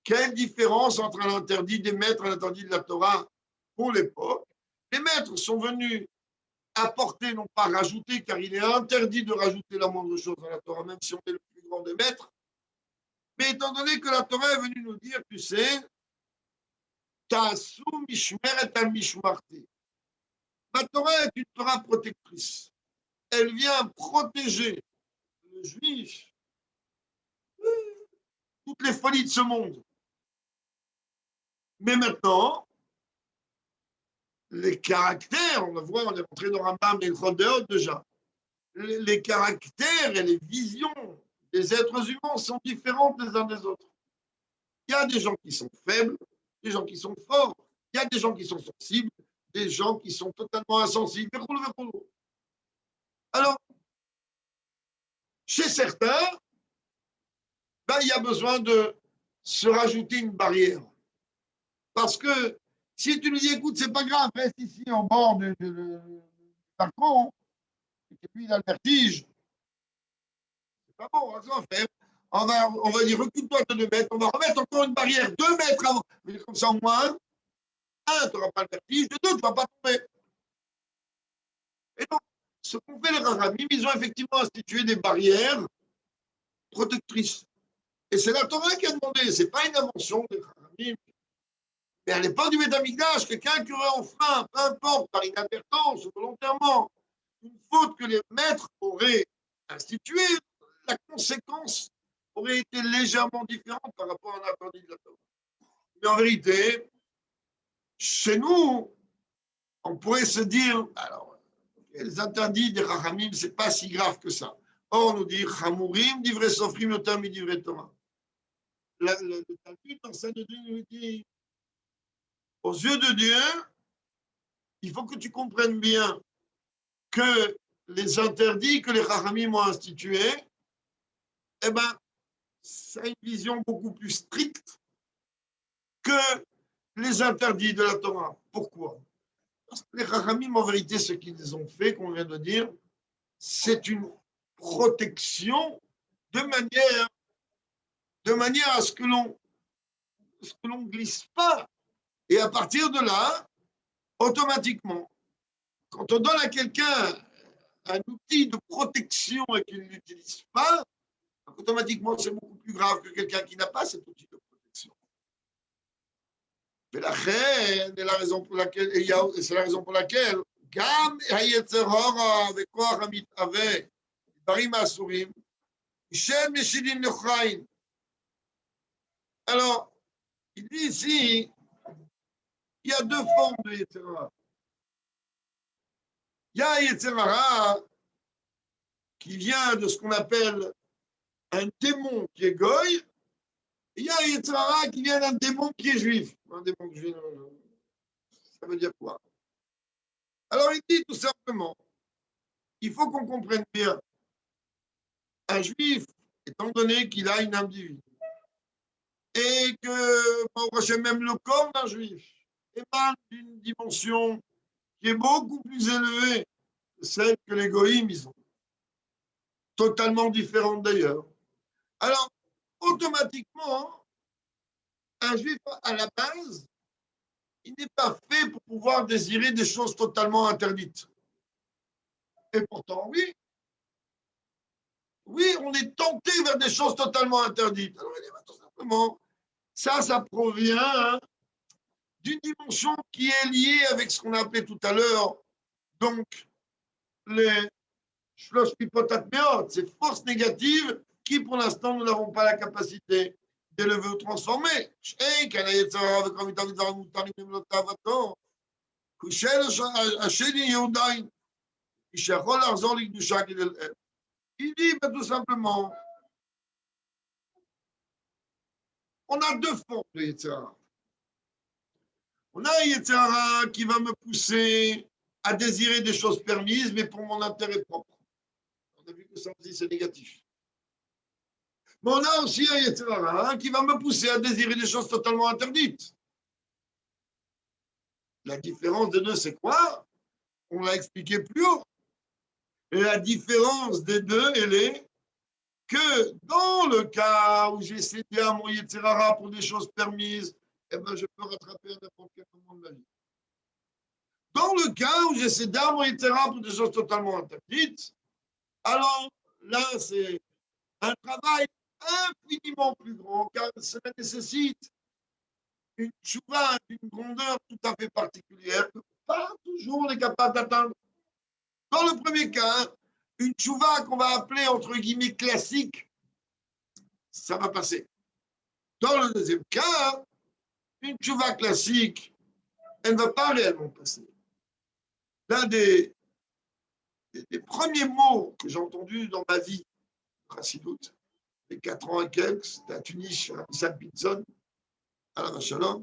Quelle différence entre un interdit des maîtres et un interdit de la Torah pour l'époque? Les maîtres sont venus apporter, non pas rajouter, car il est interdit de rajouter la moindre chose dans la Torah, même si on est le plus grand des maîtres. Mais étant donné que la Torah est venue nous dire, tu sais, Ta'asu mishmeret al mishmarti. La Torah est une Torah protectrice. Elle vient protéger le juif toutes les folies de ce monde. Mais maintenant, les caractères, on le voit, on est rentré dans Rambam et Chodéot déjà, les caractères et les visions des êtres humains sont différentes les uns des autres. Il y a des gens qui sont faibles, des gens qui sont forts, il y a des gens qui sont sensibles, des gens qui sont totalement insensibles. Alors, chez certains, ben, il y a besoin de se rajouter une barrière. Parce que si tu nous dis, écoute, c'est pas grave, reste ici au bord du balcon, et puis il a le vertige, c'est pas bon, on va faire. On va dire, recule-toi de 2 mètres, on va remettre encore une barrière 2 mètres avant. Mais comme ça, au moins, tu n'auras pas le vertige, de 2, tu ne vas pas tomber. Et donc, ce qu'ont fait les Rachamim, ils ont effectivement institué des barrières protectrices. Et c'est la Torah qui a demandé, ce n'est pas une invention des Rachamim. Mais à l'époque du Beit HaMikdash, quelqu'un qui aurait enfreint, peu importe, par inadvertance ou volontairement, une faute que les maîtres auraient instituée, la conséquence aurait été légèrement différente par rapport à un interdit de la Torah. Mais en vérité, chez nous, on pourrait se dire, alors, les interdits des Rachamim, ce n'est pas si grave que ça. Or, on nous dit, Chamourim, divrei sofrim, yotam divrei Torah. Le Talmud enseigne de Dieu nous dit, aux yeux de Dieu, il faut que tu comprennes bien que les interdits que les Rachamim ont institués, eh ben, ça a une vision beaucoup plus stricte que les interdits de la Torah. Pourquoi? Parce que les Rachamim, en vérité, ce qu'ils ont fait, qu'on vient de dire, c'est une protection de manière à ce que l'on ne glisse pas. Et à partir de là, automatiquement, quand on donne à quelqu'un un outil de protection et qu'il ne l'utilise pas, automatiquement, c'est beaucoup plus grave que quelqu'un qui n'a pas cet outil de protection. Mais la reine, c'est la raison pour laquelle, Gam Hayetzer Hara avec Koach Hamitaveh, Barim Asurim, Shem Meshidim Nechaim. Alors, il dit ici, il y a 2 formes de Yetzer Hara. Il y a un Yetzer Hara qui vient de ce qu'on appelle un démon qui est goy, et il y a un Yetzer Hara qui vient d'un démon qui est juif. Un démon juif, ça veut dire quoi? Alors il dit tout simplement, il faut qu'on comprenne bien, un juif, étant donné qu'il a une âme divine, et que même le corps d'un juif émane d'une dimension qui est beaucoup plus élevée que celle que les goïms ils ont, totalement différente d'ailleurs. Alors, automatiquement, un juif, à la base, il n'est pas fait pour pouvoir désirer des choses totalement interdites. Et pourtant, oui, on est tenté vers des choses totalement interdites. Alors, il dit, tout simplement, ça provient d'une dimension qui est liée avec ce qu'on a appelé tout à l'heure, donc, les shlosh pipotat meot, ces forces négatives qui, pour l'instant, nous n'avons pas la capacité d'élever ou transformer. Il dit tout simplement, on a deux formes de Yetzirah. On a un Yetzirah qui va me pousser à désirer des choses permises, mais pour mon intérêt propre. On a vu que ça aussi, c'est négatif. Mais on a aussi un Yetzirah qui va me pousser à désirer des choses totalement interdites. La différence des deux, c'est quoi? On l'a expliqué plus haut. Et la différence des deux, elle est que dans le cas où j'ai cédé à mon Yetzirah pour des choses permises, eh ben, je peux rattraper à n'importe quel moment de la vie. Dans le cas où j'ai cédé à mon Yetzirah pour des choses totalement interdites, alors là, c'est un travail infiniment plus grand, car cela nécessite une tchouva d'une grandeur tout à fait particulière que pas toujours on est capable d'atteindre. Dans le premier cas, une tchouva qu'on va appeler entre guillemets classique, ça va passer. Dans le deuxième cas, une tchouva classique, elle ne va pas réellement passer. L'un des premiers mots que j'ai entendus dans ma vie, chassidoute, les 4 ans et quelques, c'était à Tunis, à Nissan Pinson, à la Machalom.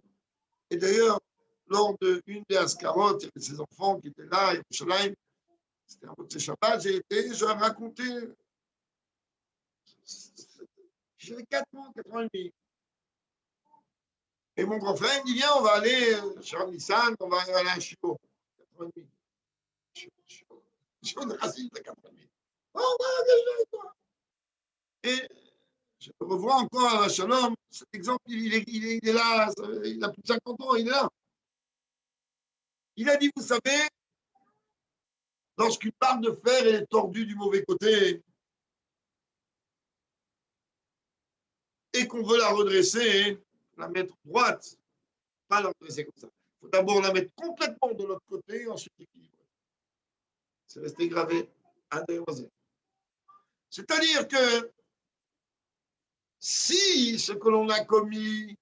Et d'ailleurs, lors d'une des Askarot, il y avait ses enfants qui étaient là, et Yerushalayim, c'était un Motzei Shabbat, j'ai raconté, j'avais 4 ans et demi. Et mon grand frère il me dit, viens, on va aller sur Nissan, on va aller à un chiot. 4 ans et demi. Chiot de racine de 4 ans et demi. Oh, on va déjà avec toi. Et je le revois encore à la Shalom, cet exemple, il est là, il a plus de 50 ans, il est là. Il a dit, vous savez, lorsqu'une barre de fer est tordue du mauvais côté et qu'on veut la redresser, la mettre droite, pas la redresser comme ça. Il faut d'abord la mettre complètement de l'autre côté et ensuite équilibrer. C'est resté gravé à déroser. C'est-à-dire que si ce que l'on a commis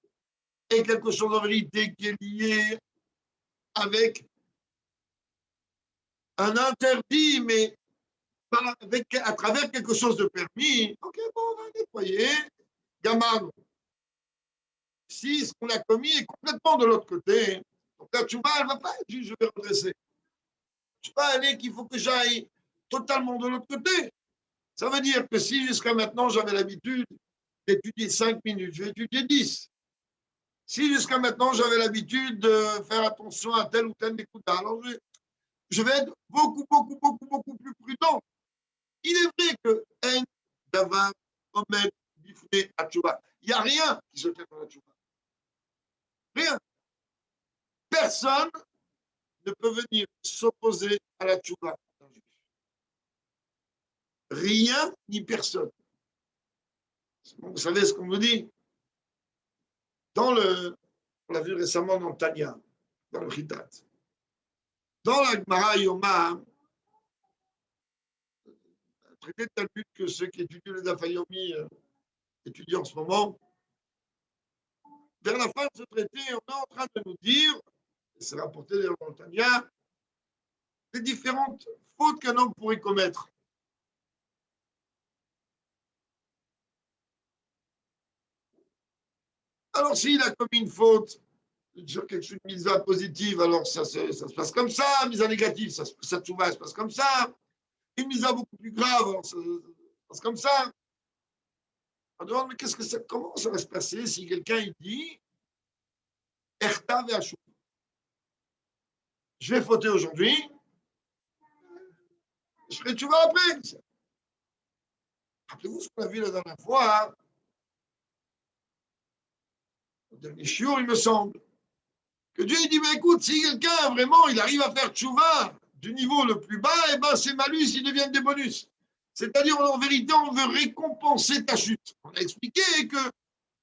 est quelque chose en vérité qui est lié avec un interdit, mais à travers quelque chose de permis, ok, bon, on va nettoyer, gamin. Si ce qu'on a commis est complètement de l'autre côté, donc la tchouba, elle ne va pas être juste, je vais redresser. Tchouba, elle est qu'il faut que j'aille totalement de l'autre côté. Ça veut dire que si jusqu'à maintenant, j'avais l'habitude d'étudier 5 minutes, je vais étudier 10. Si jusqu'à maintenant, j'avais l'habitude de faire attention à tel ou tel écoutard, alors je vais être beaucoup plus prudent. Il est vrai que un davar omed bifne atchouba. Il n'y a rien qui se fait dans la tchouba. Rien. Personne ne peut venir s'opposer à la tchouba. Rien ni personne. Vous savez ce qu'on nous dit? On l'a vu récemment dans Tanya, dans le Chitat. Dans la Gemara Yoma, un traité de Talmud que ceux qui étudient le Daf Yomi étudient en ce moment, vers la fin de ce traité, on est en train de nous dire, et c'est rapporté dans le Tanya, les différentes fautes qu'un homme pourrait commettre. Alors, s'il a commis une faute sur quelque chose de mise à positive, alors ça se passe comme ça, mise à négative, ça se passe comme ça. Une mise à beaucoup plus grave, alors ça se passe comme ça. On demande, mais comment ça va se passer si quelqu'un il dit Erta ve'ashuv. Je vais fauter aujourd'hui, je ferai tchouva après. Rappelez-vous ce qu'on a vu la dernière fois, hein, au dernier shiur, il me semble, que Dieu il dit, mais écoute, si quelqu'un vraiment il arrive à faire tchouva du niveau le plus bas, eh ben ces malus ils deviennent des bonus. C'est-à-dire, en vérité, on veut récompenser ta chute. On a expliqué que ne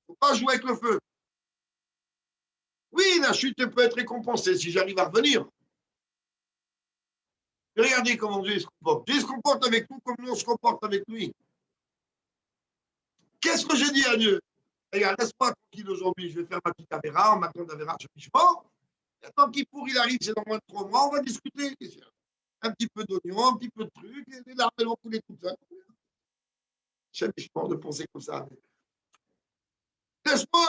faut pas jouer avec le feu. Oui, la chute peut être récompensée si j'arrive à revenir. Mais regardez comment Dieu se comporte. Dieu se comporte avec nous comme nous on se comporte avec lui. Qu'est-ce que j'ai dit à Dieu? Regarde, laisse-moi tranquille aujourd'hui, je vais faire ma petite avéra, en m'attend d'avéra, je suis mort. Tant qu'il pour, il arrive, c'est dans moins de 3 mois, on va discuter. Un petit peu d'oignon, un petit peu de trucs, et les larmes vont couler toutes seules. J'aime de penser comme ça. Laisse-moi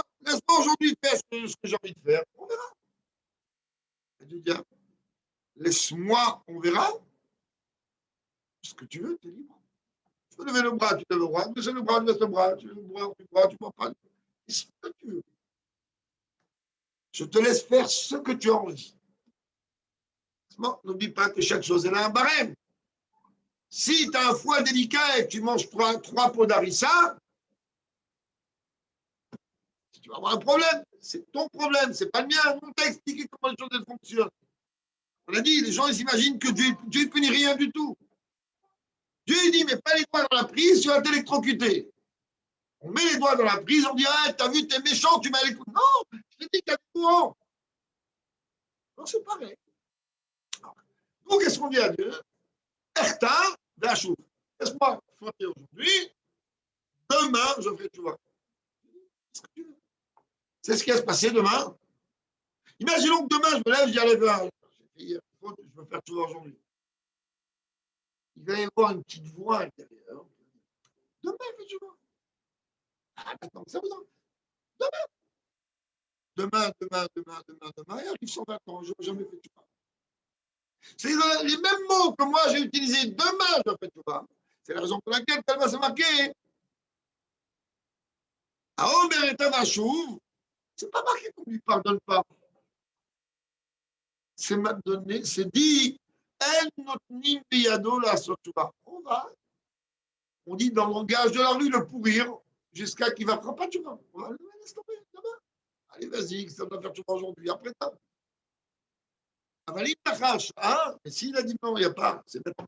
aujourd'hui faire ce que j'ai envie de faire. On verra. Et Dieu dit, laisse-moi, on verra. Ce que tu veux, tu es libre. Tu peux lever le bras, tu lèves le bras. Baisser le bras, tu baisses le bras. Tu lèves le bras, tu ne vois pas. Ce que tu veux. Je te laisse faire ce que tu as envie. N'oublie pas que chaque chose, elle a un barème. Si tu as un foie délicat et que tu manges 3 pots d'harissa, tu vas avoir un problème. C'est ton problème, c'est pas le mien. On t'a expliqué comment les choses fonctionnent. On a dit, les gens ils s'imaginent que Dieu ne punit rien du tout. Dieu il dit, mais pas les doigts dans la prise, tu vas t'électrocuter. On met les doigts dans la prise, on dit, ah, t'as vu, t'es méchant, tu m'as électrocuté. Non, je t'ai dit qu'il y a du courant. Non, c'est pareil. Donc, qu'est-ce qu'on dit à Dieu? Erta, Vachou. Laisse-moi fauter aujourd'hui. Demain, je ferai tout. C'est ce qui va se passer demain. Imaginons que demain, je me lève, j'y allais voir. Je vais faire tout aujourd'hui. Il va y avoir une petite voix intérieure. Demain, fais tout. Ah, attends, ça vous en. Demain. Demain, il arrive 120 ans, je n'ai jamais fait tout. C'est les mêmes mots que moi j'ai utilisés. Demain, je fais tout. C'est la raison pour laquelle tellement c'est marqué. À Omer et Tavachouv, c'est pas marqué qu'on ne lui pardonne pas. C'est donné, c'est dit, elle notnim biyado la sotuba. On dit dans le langage de la rue le pourrir jusqu'à qu'il va prendre pas de chemin. On va laisse tomber demain. Allez, vas-y, ça doit faire tout aujourd'hui. Après ça. Avalim Nachash, hein? Mais s'il a dit non, il n'y a pas, c'est maintenant.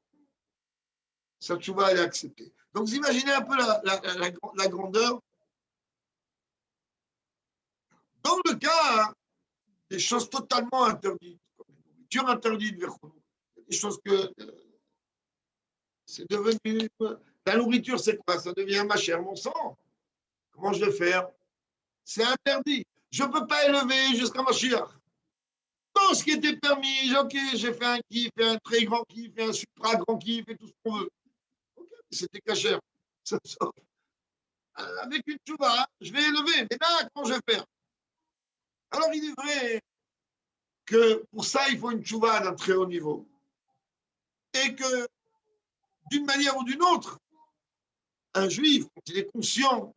Sa tchouva, elle est acceptée. Donc, vous imaginez un peu la grandeur. Dans le cas des choses totalement interdites, comme la nourriture interdite, des choses que c'est devenu. La nourriture, c'est quoi? Ça devient ma chair, mon sang. Comment je vais faire? C'est interdit. Je ne peux pas élever jusqu'à ma chair. Non, ce qui était permis, ok, j'ai fait un kiff, un très grand kiff, un supra grand kiff et tout ce qu'on veut. Ok, c'était cachère. Avec une tchouva, je vais élever. Mais là, comment je vais faire? Alors, il est vrai que pour ça, il faut une tchouva d'un très haut niveau. Et que, d'une manière ou d'une autre, un juif, quand il est conscient,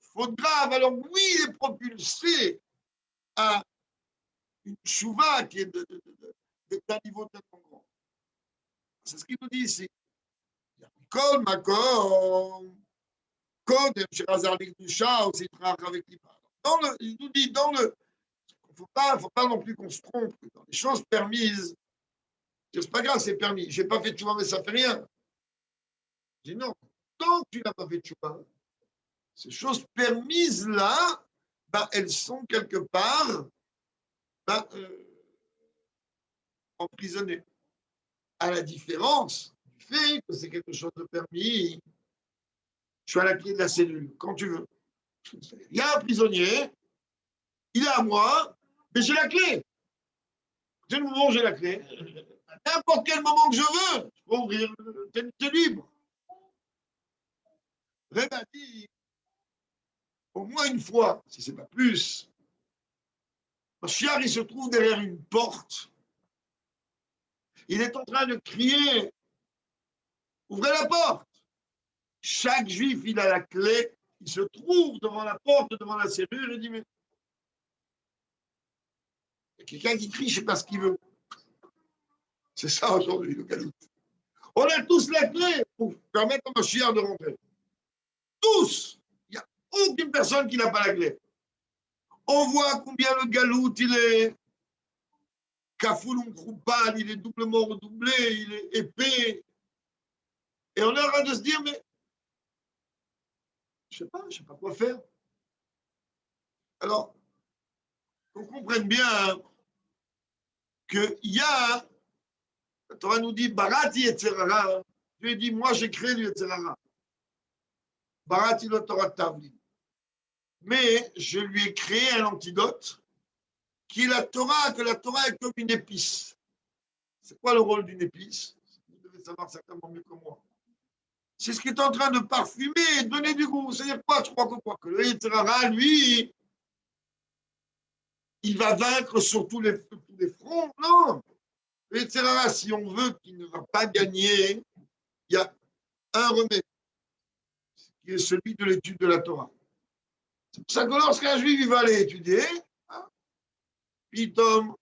faute grave, alors oui, il est propulsé à une tchouva qui est d'un niveau tellement grand. C'est ce qu'il nous dit ici. Kol makom, kodem sherazar l'ikdusha ou sitra avec l'ipar. Il nous dit dans le, faut pas non plus qu'on se trompe dans les choses permises. C'est pas grave, c'est permis. J'ai pas fait tchouva, mais ça fait rien. Je dis non. Tant que tu n'as pas fait tchouva, ces choses permises là, ben, elles sont quelque part emprisonnées. À la différence du fait que c'est quelque chose de permis, je suis à la clé de la cellule, quand tu veux. Il y a un prisonnier, il est à moi, mais j'ai la clé. C'est le moment où j'ai la clé. À n'importe quel moment que je veux, je peux ouvrir, t'es libre. Réba dit, au moins une fois, si ce n'est pas plus, Mashiach, il se trouve derrière une porte. Il est en train de crier, ouvrez la porte. Chaque juif, il a la clé, il se trouve devant la porte, devant la serrure, et dit, mais il y a quelqu'un qui crie, je ne sais pas ce qu'il veut. C'est ça aujourd'hui, le galout. On a tous la clé pour permettre à Mashiach de rentrer. Tous. Il n'y a aucune personne qui n'a pas la clé. On voit combien le galout, il est kafoulum kroupal, il est doublement redoublé, il est épais. Et on est en train de se dire, mais je ne sais pas quoi faire. Alors, qu'on comprenne bien qu'il y a, la Torah nous dit, Barati et Tzerara. Dieu dit, moi j'ai créé le Tzerara. Barati le Torah Tavli. Mais je lui ai créé un antidote qui est la Torah, que la Torah est comme une épice. C'est quoi le rôle d'une épice? Vous devez savoir certainement mieux que moi. C'est ce qui est en train de parfumer et de donner du goût. C'est-à-dire quoi? Je crois que le Yetzirara, lui, il va vaincre sur tous les fronts. Non. Le Yetzirara, si on veut qu'il ne va pas gagner, il y a un remède, qui est celui de l'étude de la Torah. C'est pour ça que lorsqu'un juif il va aller étudier, hein, pitom,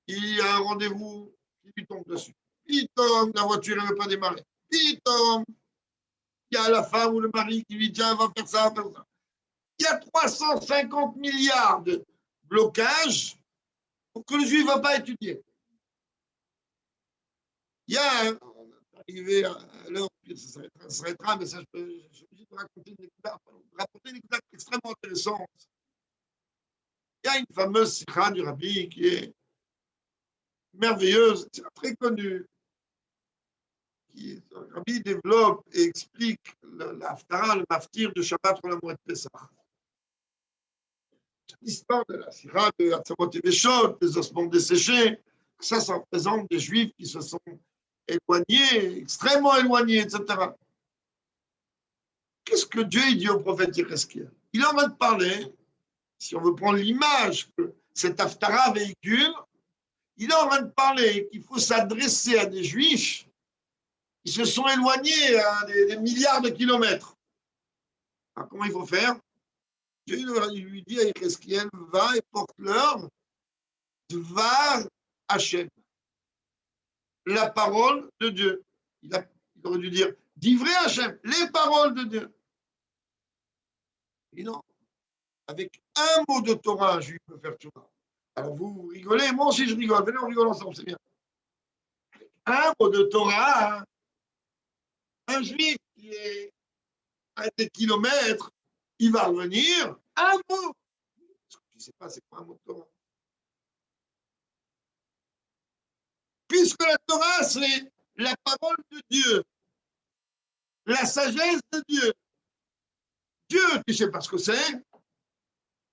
il y a un rendez-vous qui lui tombe dessus. Pitom, la voiture ne veut pas démarrer. Pitom, il y a la femme ou le mari qui lui dit tiens, va faire ça, faire ça. Il y a 350 milliards de blocages pour que le juif ne va pas étudier. Il y a, on est arrivé à l'heure, ça s'arrêtera, mais ça, je peux juste raconter une écoute extrêmement intéressante. Il y a une fameuse sikha du rabbi qui est merveilleuse, très connue. Le rabbi développe et explique l'Haftara, le maftir de Shabbat pour la moitié de Pessah. L'histoire de la sikha de Hatzamot et Veshot, des ossements desséchés, ça représente des juifs qui se sont éloignés, extrêmement éloignés, etc. Qu'est-ce que Dieu dit au prophète Yereskia? Il est en train de parler, si on veut prendre l'image que cet Haftara véhicule, il est en train de parler qu'il faut s'adresser à des juifs qui se sont éloignés à des milliards de kilomètres. Alors, comment il faut faire? Dieu il lui dit à Yereskia, va et porte-leur Dvar Hashem, la parole de Dieu. Il aurait dû dire Divrei Hashem, les paroles de Dieu. Et non, avec un mot de Torah, un juif peut faire Tchouva. Alors vous rigolez, moi aussi je rigole, venez on rigole ensemble, c'est bien. Un mot de Torah, un juif qui est à des kilomètres, il va revenir, un mot. Je ne sais pas, c'est quoi un mot de Torah? Puisque la Torah, c'est la parole de Dieu, la sagesse de Dieu. Dieu, tu sais pas ce que c'est.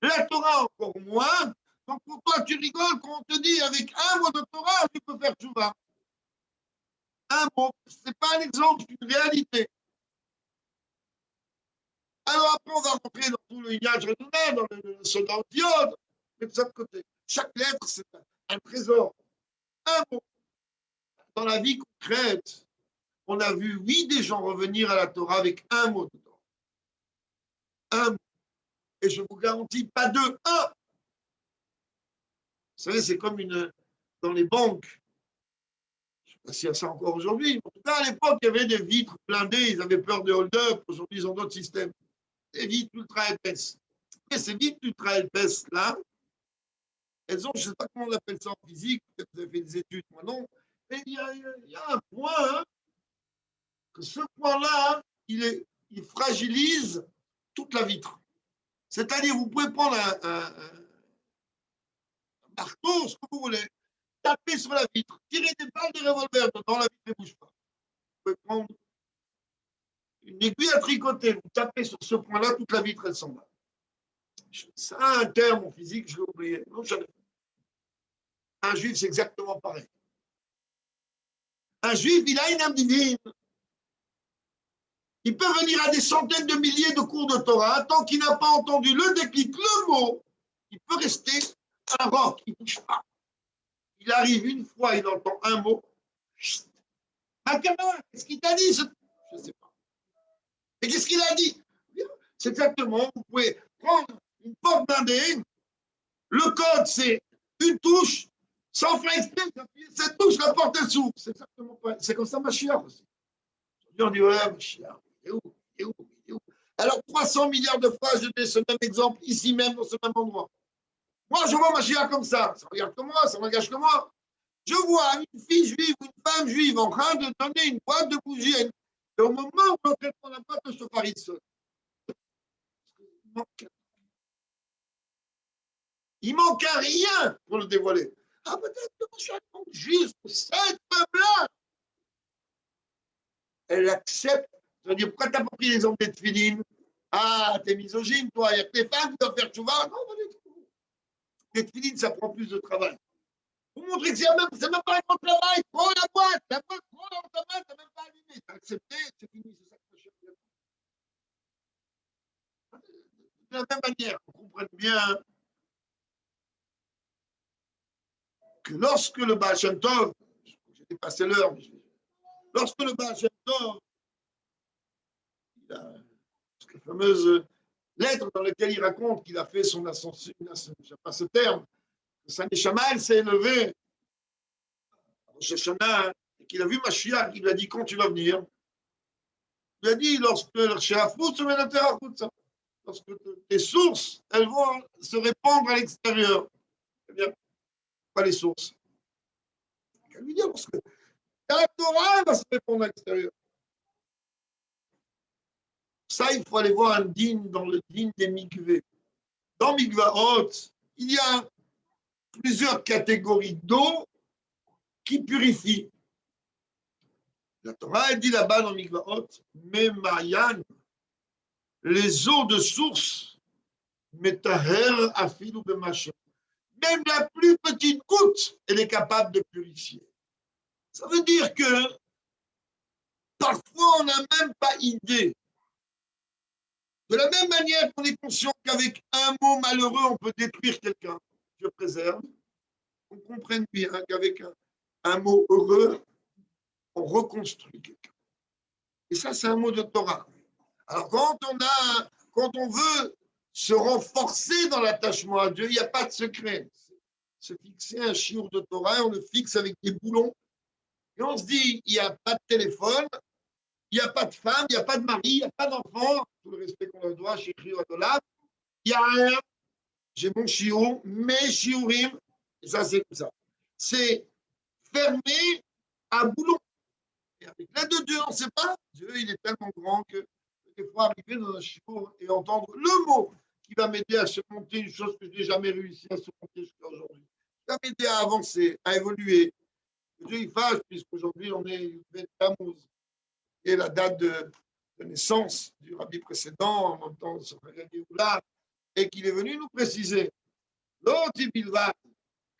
La Torah, encore moins. Donc pour toi, tu rigoles quand on te dit avec un mot de Torah, tu peux faire Tchouva. Un mot, ce n'est pas un exemple, c'est une réalité. Alors après, on va rentrer dans tout le Yaj Redouna, dans le soldat au diode, mais de chaque côté. Chaque lettre, c'est un trésor. Un mot. Dans la vie concrète, on a vu, oui, des gens revenir à la Torah avec un mot dedans. Un mot. Et je vous garantis, pas deux, un. Vous savez, c'est comme dans les banques. Je ne sais pas s'il y a ça encore aujourd'hui. En tout cas, à l'époque, il y avait des vitres blindées. Ils avaient peur de hold-up. Aujourd'hui, ils ont d'autres systèmes. Des vitres ultra épaisses. Et ces vitres ultra épaisses-là, elles ont, je ne sais pas comment on appelle ça en physique, peut-être que vous avez fait des études, moi non, mais il y a un point, hein, que ce point-là, il fragilise toute la vitre. C'est-à-dire, vous pouvez prendre un marteau, ce que vous voulez, taper sur la vitre, tirer des balles de revolver dedans, la vitre ne bouge pas. Vous pouvez prendre une aiguille à tricoter, vous tapez sur ce point-là, toute la vitre, elle s'en va. Ça a un terme en physique, je l'ai oublié. Non, jamais. Un juif, c'est exactement pareil. Un juif, il a une âme divine. Il peut venir à des centaines de milliers de cours de Torah, tant qu'il n'a pas entendu le déclic, le mot, il peut rester un roc, il ne bouge pas. Il arrive une fois, il entend un mot. Makama, qu'est-ce qu'il t'a dit? Je ne sais pas. Et qu'est-ce qu'il a dit? C'est exactement, vous pouvez prendre une porte blindée, le code c'est une touche, sans faire exprès, appuyer cette touche, la porte elle s'ouvre. C'est exactement pareil. C'est comme ça Mashiach aussi. On dit, ouais, Mashiach, il est où? Il est où? Il est où? Alors, 300 milliards de fois, je donne ce même exemple, ici même, dans ce même endroit. Moi, je vois Mashiach comme ça. Ça regarde que moi, ça m'engage que moi. Je vois une fille juive ou une femme juive en train de donner une boîte de bougies. Et au moment où on traite la boîte de chauffarite sonne. Il manque à rien pour le dévoiler. Ah, peut-être que Mashiach manque juste cette femme-là. Elle accepte. Je veux dire, pourquoi tu n'as pas pris l'exemple des tefilines? Ah, t'es misogyne, toi. Il y a que les femmes qui doivent faire tchouva. Non, pas du tout. Les tefilines, ça prend plus de travail. Vous montrez que c'est même pas un grand travail. Prends la boîte, prends dans ta main, t'as même pas allumé. T'as accepté, c'est fini, c'est ça que je cherche. De la même manière, on comprenne bien que lorsque le Baal Shem Tov, j'ai dépassé l'heure, lorsque le Baal Shem Tov, il a la fameuse lettre dans laquelle il raconte qu'il a fait son ascension, je ne sais pas ce terme, que sa Neshama s'est élevée à Rosh Hashanah, et qu'il a vu Mashiach, il lui a dit quand tu vas venir. Il a dit lorsque tes sources, elles vont se répandre à l'extérieur. C'est-à-dire, pas les sources. Il lui dire parce que la Torah elle va se répandre à l'extérieur. Ça, il faut aller voir un digne dans le digne des mikveh. Dans Mikvaot, il y a plusieurs catégories d'eau qui purifient. La Torah elle dit là-bas dans Mikvaot, Memayan, les eaux de source, Metaher afilu b'mashem. Même la plus petite goutte, elle est capable de purifier. Ça veut dire que parfois, on n'a même pas idée. De la même manière qu'on est conscient qu'avec un mot malheureux, on peut détruire quelqu'un, Dieu préserve, on comprenne bien qu'avec un mot heureux, on reconstruit quelqu'un. Et ça, c'est un mot de Torah. Alors, quand on veut se renforcer dans l'attachement à Dieu, il n'y a pas de secret. Se fixer un chiour de Torah, on le fixe avec des boulons. Et on se dit, il n'y a pas de téléphone, il n'y a pas de femme, il n'y a pas de mari, il n'y a pas d'enfant, tout le respect qu'on leur doit chez Rio Adolam, il n'y a rien. J'ai mon chiour, mes chiourim, et ça, c'est comme ça. C'est fermé à boulon. Et avec l'aide de Dieu, on ne sait pas. Dieu, il est tellement grand que des fois, arriver dans un chiour et entendre le mot qui va m'aider à surmonter une chose que je n'ai jamais réussi à surmonter jusqu'à aujourd'hui. Qui va m'aider à avancer, à évoluer. Que Dieu, il fâche, puisqu'aujourd'hui, on est 20 Tammuz. Et la date de naissance du rabbi précédent, en même temps, et qu'il est venu nous préciser. L'autre, il va.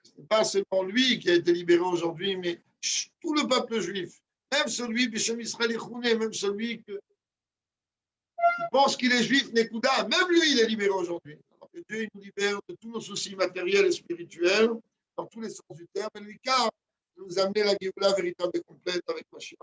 Ce n'est pas seulement lui qui a été libéré aujourd'hui, mais tout le peuple juif. Même celui, Bishem Israël même celui qui pense qu'il est juif, Nekuda, même lui, il est libéré aujourd'hui. Alors que Dieu il nous libère de tous nos soucis matériels et spirituels, dans tous les sens du terme, et lui, car nous amener la Géoula véritable et complète avec Mashiach.